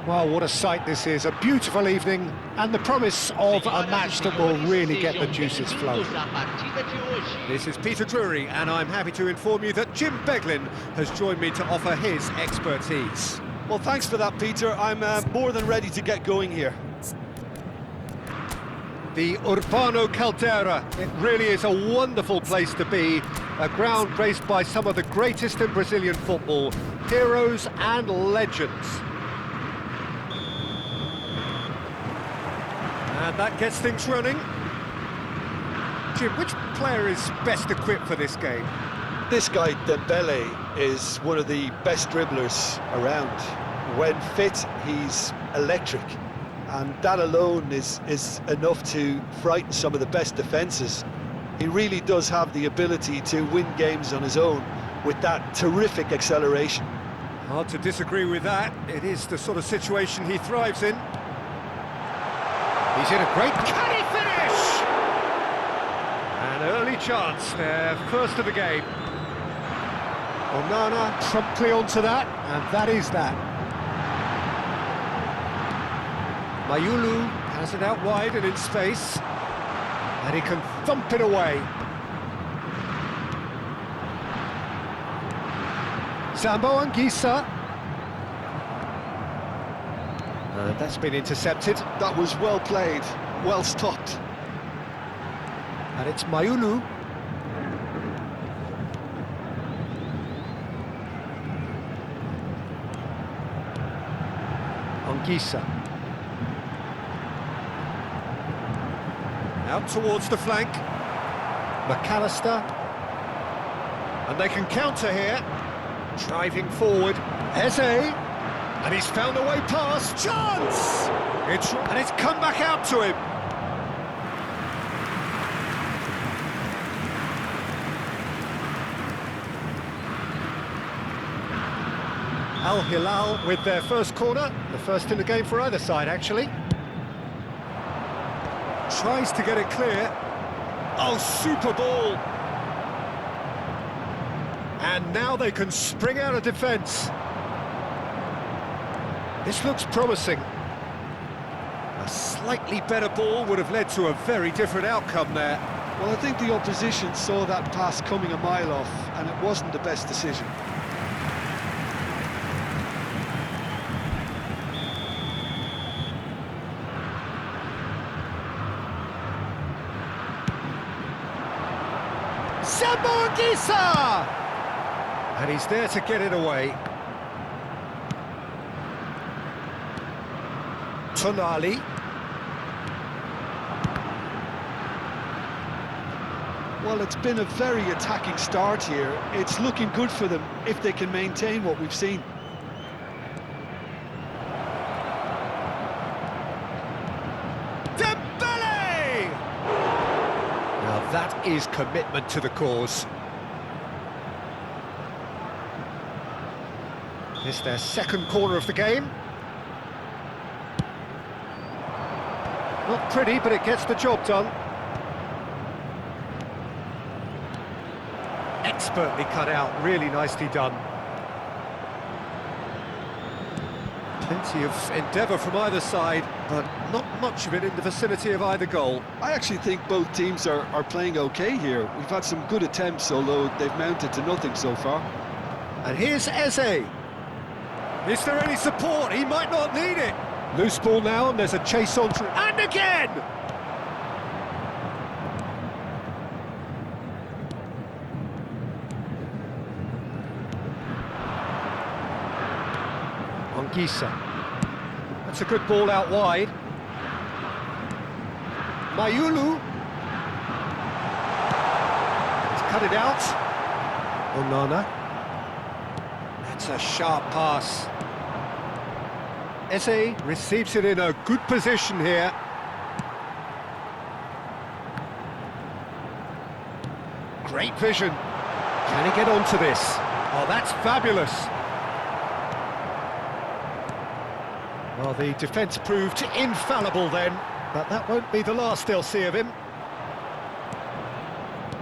Well, what a sight this is, a beautiful evening, and the promise of a match that will really get the juices flowing. This is Peter Drury, and I'm happy to inform you that Jim Beglin has joined me to offer his expertise. Well, thanks for that, Peter. I'm more than ready to get going here. The Urbano Caldera, it really is a wonderful place to be, a ground graced by some of the greatest in Brazilian football, heroes and legends. And that gets things running. Jim, which player is best equipped for this game? This guy, Dembele, is one of the best dribblers around. When fit, he's electric. And that alone is enough to frighten some of the best defences. He really does have the ability to win games on his own with that terrific acceleration. Hard to disagree with that. It is the sort of situation he thrives in. He's in a great... Can he finish? An early chance there, first of the game. Onana promptly onto that, and that is that. Mayulu has it out wide and in space, and he can thump it away. Zambo Anguissa. That's been intercepted. That was well played, well stopped. And it's Mayulu. Anguissa. Out towards the flank. McAllister. And they can counter here. Driving forward. Eze. And he's found a way past. Chance! And it's come back out to him. Al Hilal with their first corner. The first in the game for either side, actually. Tries to get it clear. Oh, super ball. And now they can spring out of defence. This looks promising. A slightly better ball would have led to a very different outcome there. Well, I think the opposition saw that pass coming a mile off, and it wasn't the best decision. Zambo Anguissa! And he's there to get it away. Tonali. Well, it's been a very attacking start here. It's looking good for them if they can maintain what we've seen. Dembele! Now that is commitment to the cause. It's their second corner of the game. Not pretty, but it gets the job done. Expertly cut out, really nicely done. Plenty of endeavour from either side, but not much of it in the vicinity of either goal. I actually think both teams are playing okay here. We've had some good attempts, although they've mounted to nothing so far. And here's Eze. Is there any support? He might not need it. Loose ball now, and there's a chase on through. And again! Anguissa. That's a good ball out wide. Mayulu. He's cut it out. Onana. That's a sharp pass. Eze receives it in a good position here. Great vision. Can he get onto this? Oh, that's fabulous. Well, the defence proved infallible then, but that won't be the last they'll see of him.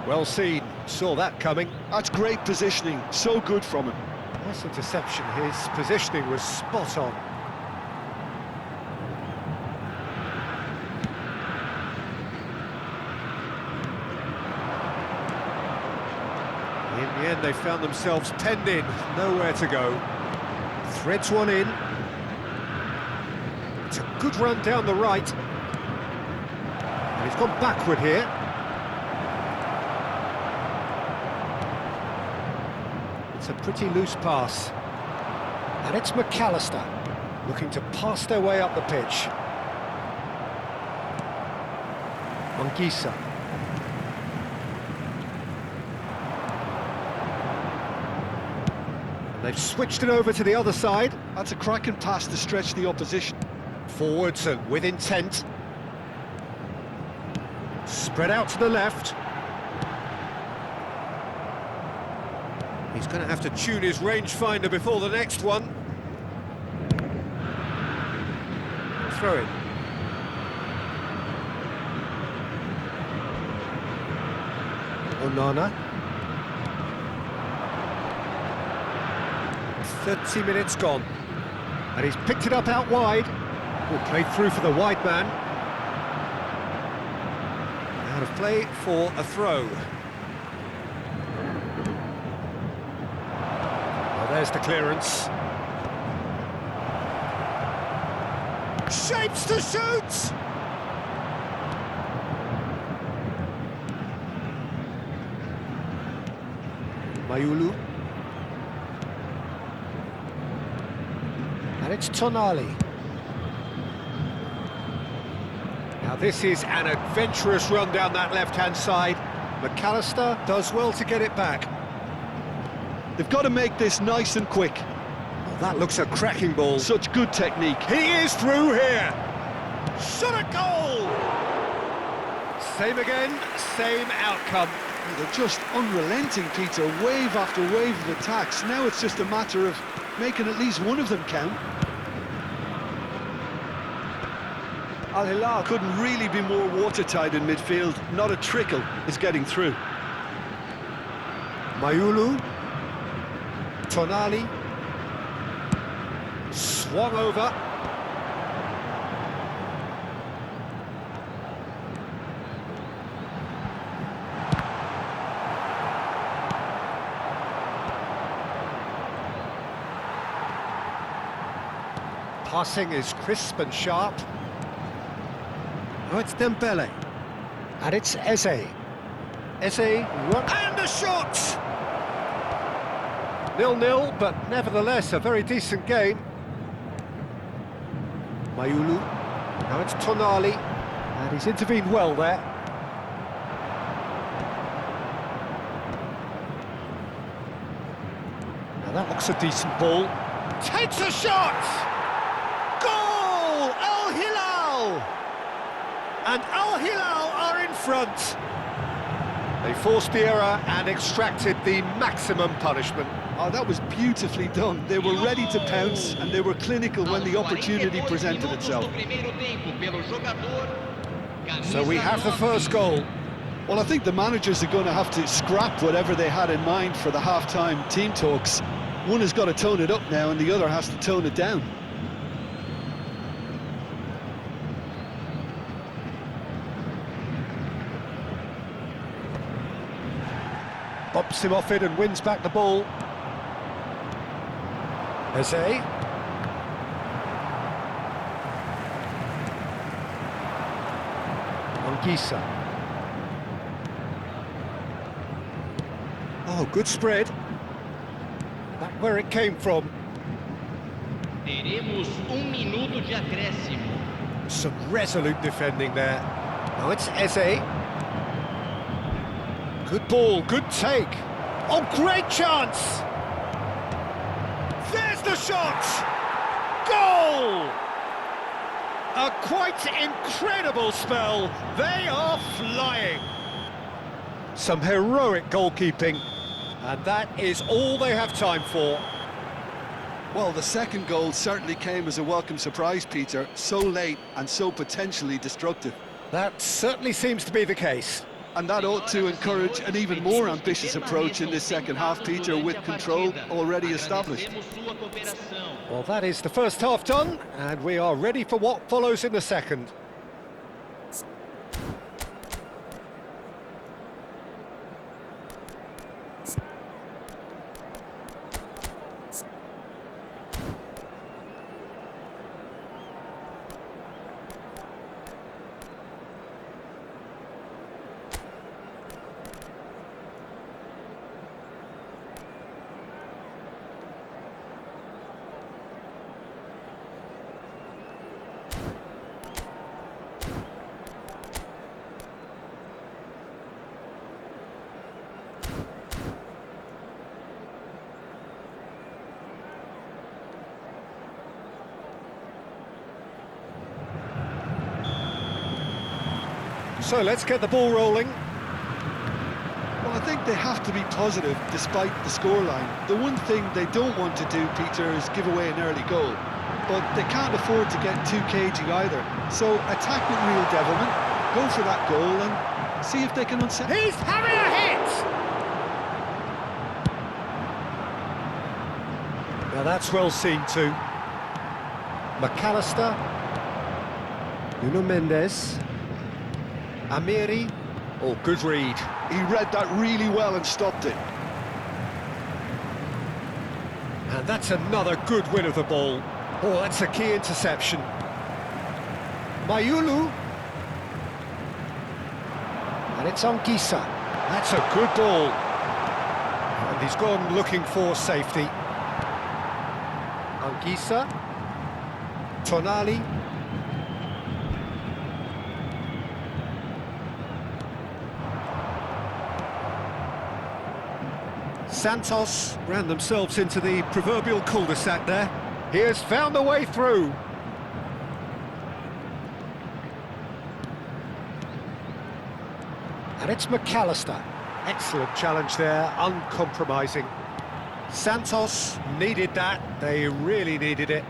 Well seen, saw that coming. That's great positioning, so good from him. Nice interception, his positioning was spot on. end, they found themselves penned in, nowhere to go. Threads one in. It's a good run down the right. And he's gone backward here. It's a pretty loose pass. And it's McAllister looking to pass their way up the pitch. Mangisa. They've switched it over to the other side. That's a cracking pass to stretch the opposition. Forwards and with intent. Spread out to the left. He's going to have to tune his rangefinder before the next one. Throw it. Onana. 30 minutes gone. And he's picked it up out wide. Will played through for the wide man. Out of play for a throw. Well, there's the clearance. Shapes to shoot! Mayulu. And it's Tonali. Now this is an adventurous run down that left-hand side. McAllister does well to get it back. They've got to make this nice and quick. Oh, that looks a cracking ball. Such good technique. He is through here. Shot a goal! Same again, same outcome. They're just unrelenting, Peter. Wave after wave of attacks. Now it's just a matter of making at least one of them count. Al Hilal couldn't really be more watertight in midfield. Not a trickle is getting through. Mayulu. Tonali. Swung over. Passing is crisp and sharp. Oh, it's Dembele. And it's Eze. Eze, run. And a shot! 0-0, but nevertheless a very decent game. Mayulu. Now it's Tonali. And he's intervened well there. Now that looks a decent ball. Takes a shot! Goal! Al Hilal! And Al Hilal are in front. They forced the error and extracted the maximum punishment. Oh, that was beautifully done. They were ready to pounce and they were clinical when the opportunity presented itself. So we have the first goal. Well, I think the managers are going to have to scrap whatever they had in mind for the half-time team talks. One has got to tone it up now and the other has to tone it down. Bumps him off it and wins back the ball. Eze. Mangisa. Oh, good spread. Back where it came from. Teremos minuto de acréscimo. Some resolute defending there. Now it's Eze. Good ball, good take. Oh, great chance! There's the shot! Goal! A quite incredible spell. They are flying. Some heroic goalkeeping. And that is all they have time for. Well, the second goal certainly came as a welcome surprise, Peter. So late and so potentially destructive. That certainly seems to be the case. And that ought to encourage an even more ambitious approach in this second half, Peter, with control already established. Well, that is the first half done, and we are ready for what follows in the second. So let's get the ball rolling. Well, I think they have to be positive despite the scoreline. The one thing they don't want to do, Peter, is give away an early goal. But they can't afford to get too cagey either. So attack with real devilment, go for that goal and see if they can unsettle. He's having a hit! Now that's well seen too. McAllister. Nuno Mendes. Amiri. Oh, good read. He read that really well and stopped it. And that's another good win of the ball. Oh, that's a key interception. Mayulu. And it's on Gisa. That's a good ball. And he's gone looking for safety. Anguissa, Tonali, Santos ran themselves into the proverbial cul-de-sac there. He has found a way through. And it's McAllister. Excellent challenge there, uncompromising. Santos needed that, they really needed it.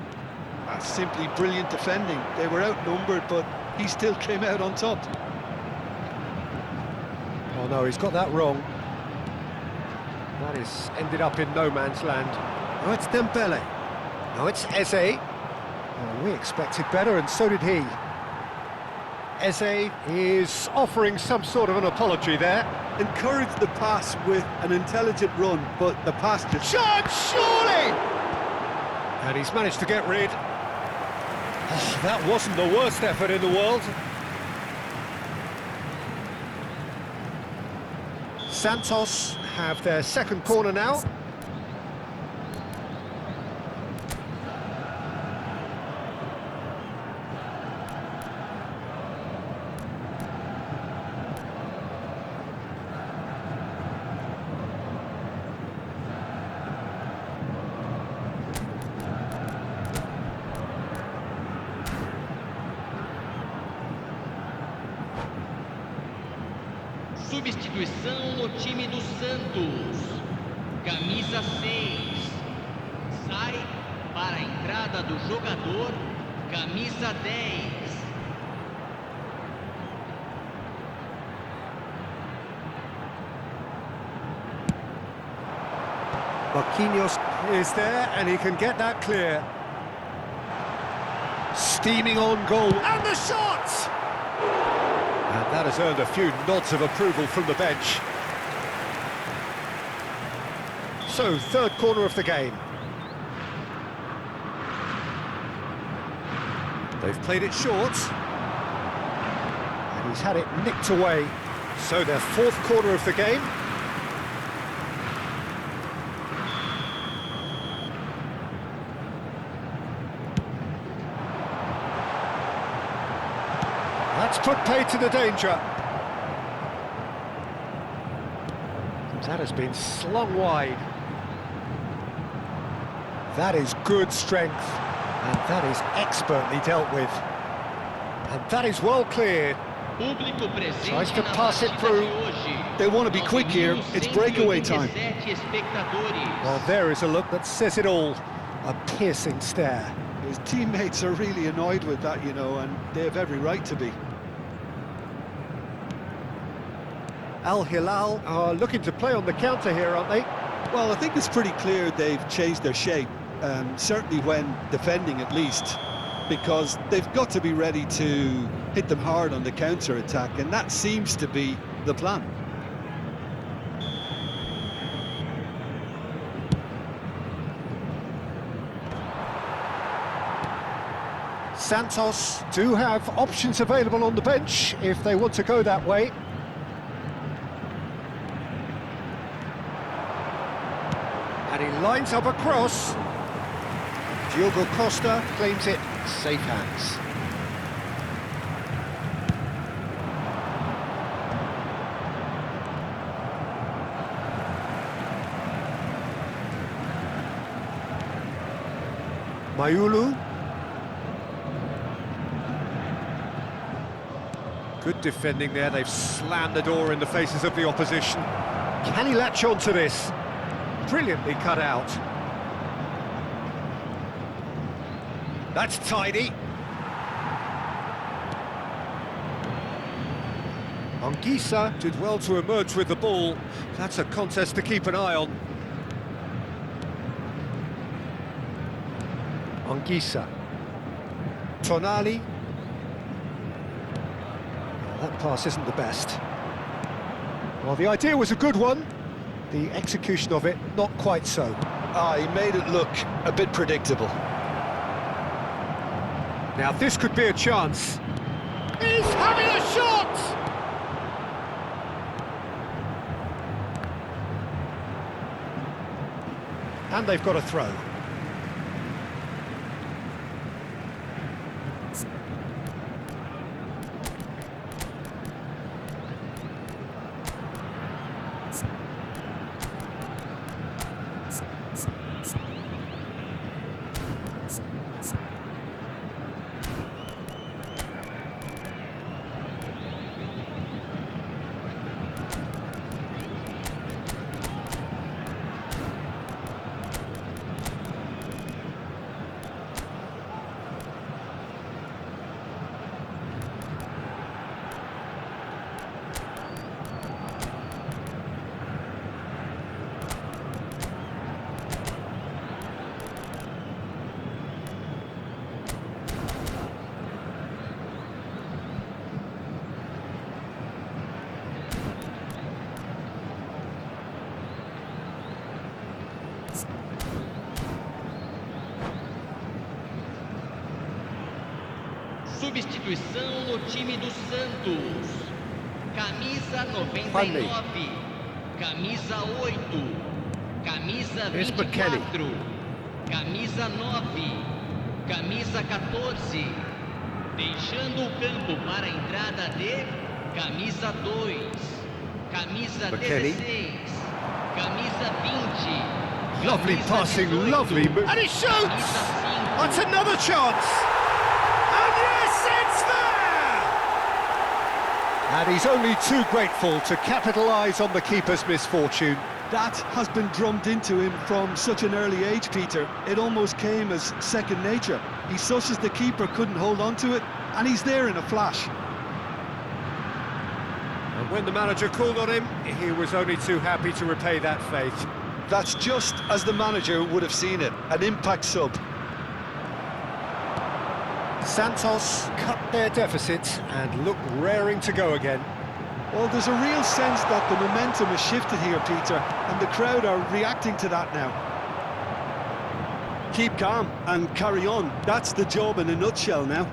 That's simply brilliant defending. They were outnumbered, but he still came out on top. Oh no, he's got that wrong. That is ended up in no man's land. Oh, it's Dembele. Oh, it's Eze. Oh, we expected better, and so did he. Eze is offering some sort of an apology there. Encouraged the pass with an intelligent run, but the pass just... Shot, surely! And he's managed to get rid. Oh, that wasn't the worst effort in the world. Santos have their second corner now. Substituição no time do Santos. Camisa 6. Sai para a entrada do jogador. Camisa 10. Marquinhos is there and he can get that clear. Steaming on goal. And the shot! And that has earned a few nods of approval from the bench. So, third corner of the game. They've played it short. And he's had it nicked away. So, their fourth corner of the game. That's put paid to the danger. That has been slung wide. That is good strength, and that is expertly dealt with. And that is well cleared. Tries to pass it through. They want to be quick here, it's breakaway time. Well, there is a look that says it all. A piercing stare. His teammates are really annoyed with that, you know, and they have every right to be. Al Hilal are looking to play on the counter here, aren't they? Well, I think it's pretty clear they've changed their shape, certainly when defending at least, because they've got to be ready to hit them hard on the counter-attack, and that seems to be the plan. Santos do have options available on the bench if they want to go that way. And he lines up a cross. Diogo Costa claims it, safe hands. Mayulu. Good defending there, they've slammed the door in the faces of the opposition. Can he latch on to this? Brilliantly cut out. That's tidy. Anguissa did well to emerge with the ball. That's a contest to keep an eye on. Anguissa. Tonali. That pass isn't the best. Well, the idea was a good one. The execution of it, not quite so. He made it look a bit predictable. Now this could be a chance. He's having a shot! And they've got a throw. Substituição no time do Santos. Camisa 99, camisa 8, camisa 24, camisa 9, camisa 14. Deixando o campo para a entrada de camisa 2, camisa 16, camisa 20. Lovely passing, lovely move. And he shoots! That's another chance! And yes, it's there! And he's only too grateful to capitalise on the keeper's misfortune. That has been drummed into him from such an early age, Peter. It almost came as second nature. He sussed the keeper couldn't hold on to it, and he's there in a flash. And when the manager called on him, he was only too happy to repay that faith. That's just as the manager would have seen it, an impact sub. Santos cut their deficit and look raring to go again. Well, there's a real sense that the momentum has shifted here, Peter, and the crowd are reacting to that now. Keep calm and carry on. That's the job in a nutshell now.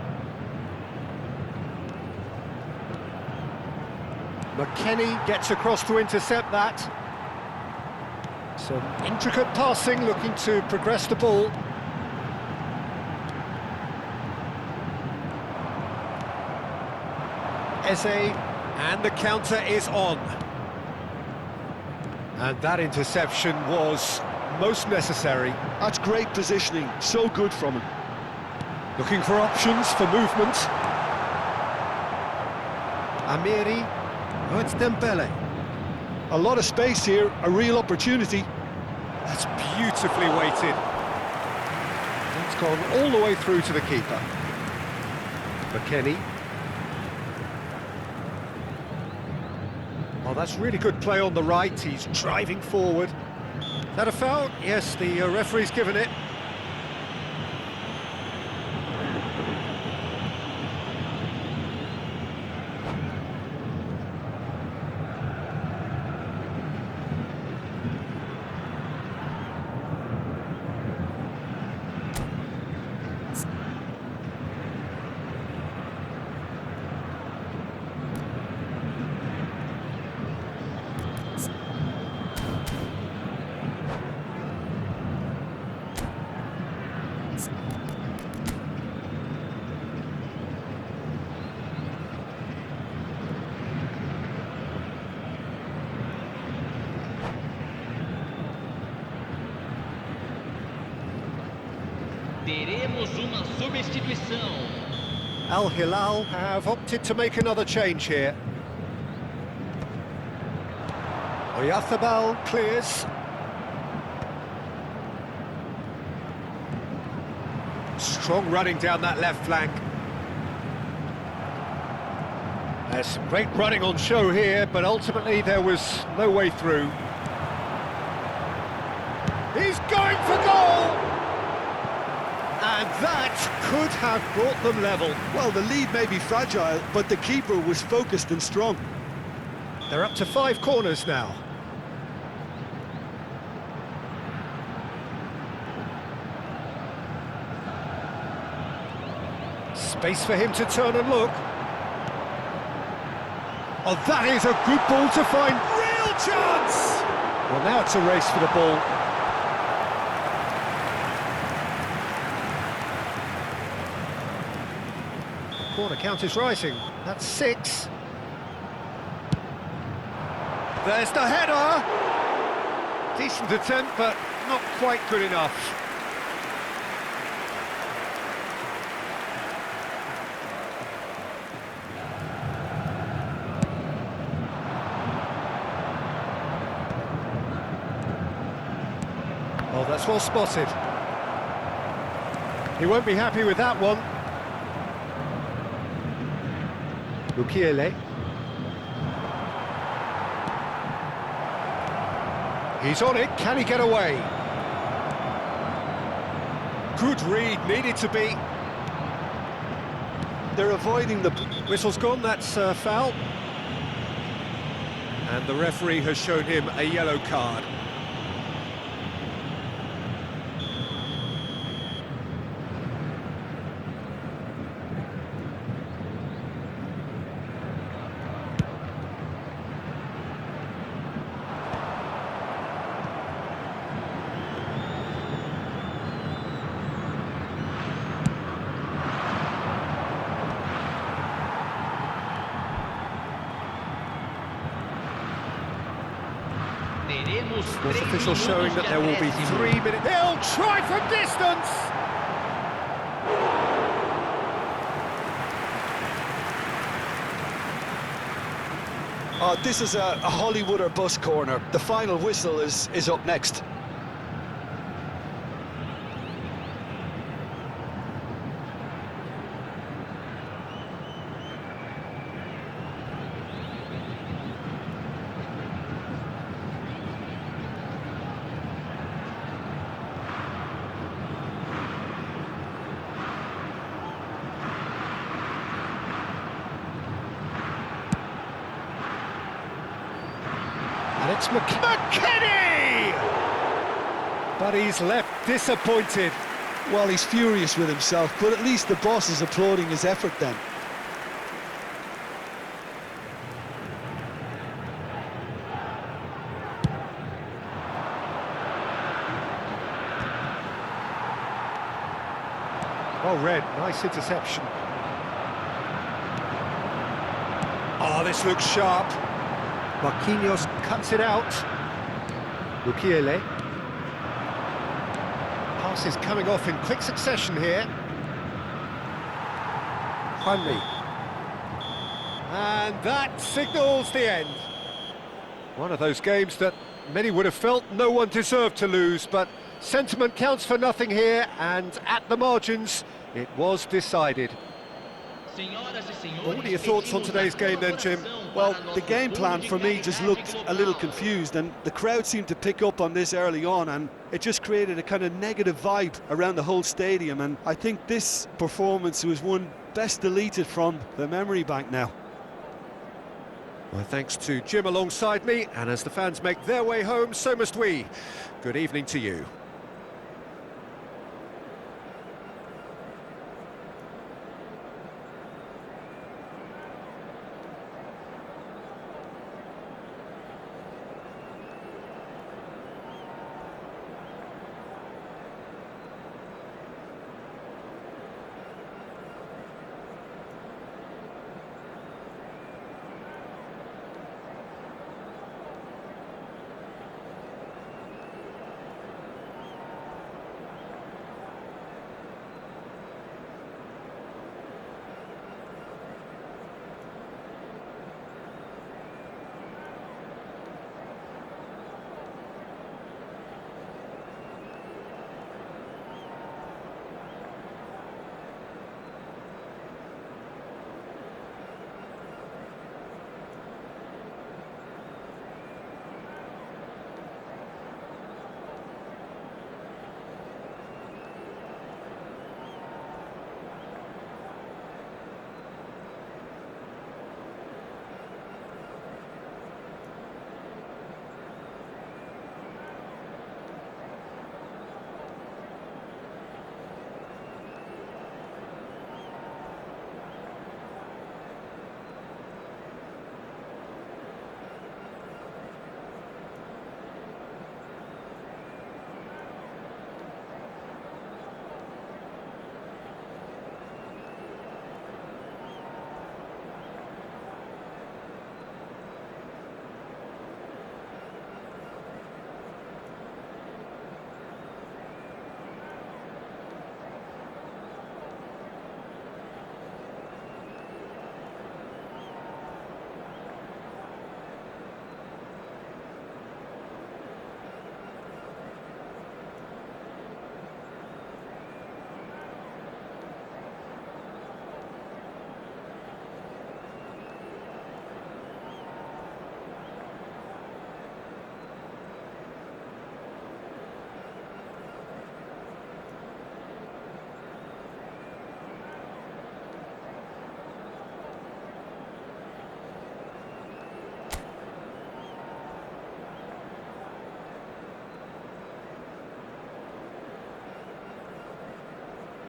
McKennie gets across to intercept that. Some intricate passing, looking to progress the ball. Eze, and the counter is on. And that interception was most necessary. That's great positioning, so good from him. Looking for options for movement. Amiri, oh, it's Dembele. A lot of space here, a real opportunity. That's beautifully weighted. That's gone all the way through to the keeper. McKennie. Oh, that's really good play on the right. He's driving forward. Is that a foul? Yes, the referee's given it. Teremos uma substituição. Al Hilal have opted to make another change here. Oyathabal clears. Strong running down that left flank. There's some great running on show here, but ultimately there was no way through. He's going for goal! And that could have brought them level. Well, the lead may be fragile, but the keeper was focused and strong. They're up to 5 corners now. Space for him to turn and look. Oh, that is a good ball to find. Real chance! Well, now it's a race for the ball. The corner count is rising. That's 6. There's the header! Decent attempt, but not quite good enough. Oh, that's well spotted. He won't be happy with that one. Mukiele. He's on it, can he get away? Good read, needed to be. They're avoiding the... Whistle's gone, that's a foul. And the referee has shown him a yellow card. Sports official showing that there will be 3 minutes. He'll try from distance! Oh, this is a Hollywood or bust corner. The final whistle is up next. And it's McKennie! But he's left disappointed. Well, he's furious with himself, but at least the boss is applauding his effort then. Well read, nice interception. Oh, this looks sharp. Marquinhos cuts it out. Mukiele. Passes coming off in quick succession here. Hanley. And that signals the end. One of those games that many would have felt no one deserved to lose, but sentiment counts for nothing here, and at the margins, it was decided. What are your thoughts on today's game then, Jim? Well, the game plan for me just looked a little confused, and the crowd seemed to pick up on this early on, and it just created a kind of negative vibe around the whole stadium, and I think this performance was one best deleted from the memory bank now. Well, thanks to Jim alongside me, and as the fans make their way home, so must we. Good evening to you.